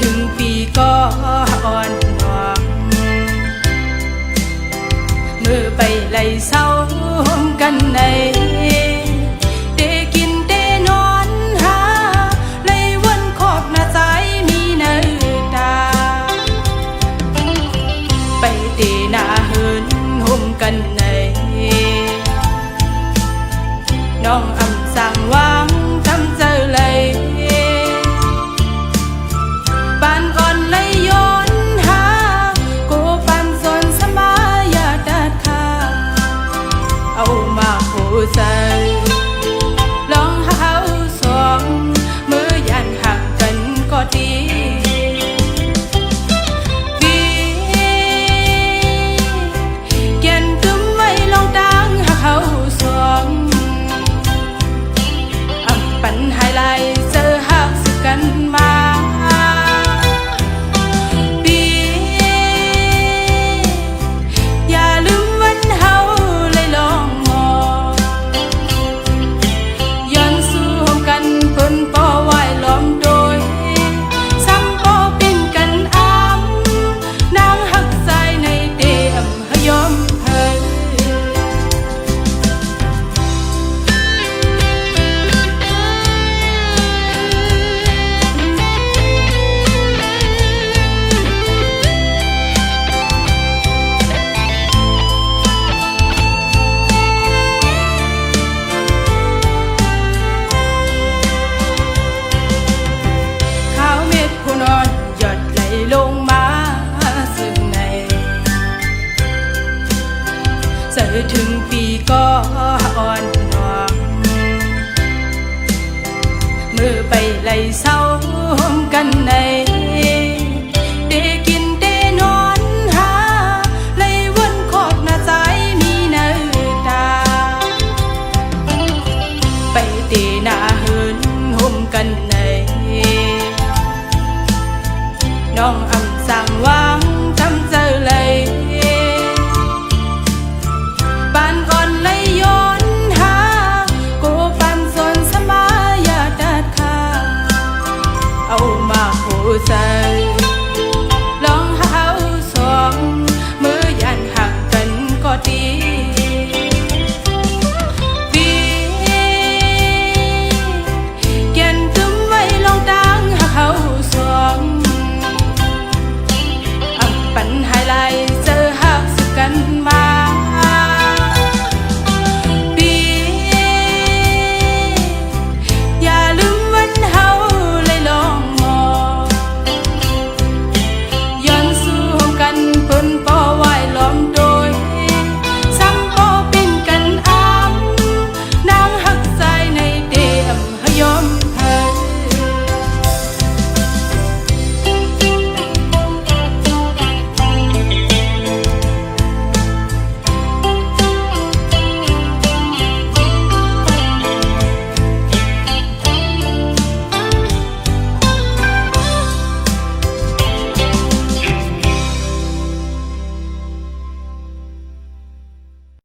ถึงปีก็อ่อนหวงมือไปไล่เศร้ากันในเตกินเตนอนหาไล่วนขอบหน้าใจมีเนื้อตาไปเตหน้าเหินห่มกันในน้องอำสั่งวางทำเจอเลยปานอ่อนเลยย้อนหาโกปันสนสมายาดัดขาเอามาผู้ใจลองหาสองมือยันห่างกันก็ดีเกียนกึมไว้ลองดังหาเขาสองปัญหาไรเจอหักสึกกันมาปีอย่าลืมวันเฮาเลยลองมองย้อนสู้กันเพิ่นป่อไหวล้อมโดยซ้ำป่อเป็นกันอ้ำนางหักใจในเตียมหยอมเพิ่นผู้นอนหยดไหลลงมาซึ่งในเจอถึงปีก็อ่อนหวงมือไปไล่เศร้ากันในเตกินเตนอนหาไล่วนขอบหน้าใจมีเนื้อตาไปเตหน้าเหินห่มกันในน้องอำสั่งวางทำเจอเลยปานอ่อนเลยย้อนหาโกปันสนสมายาดัดขาเอามาผู้ใจ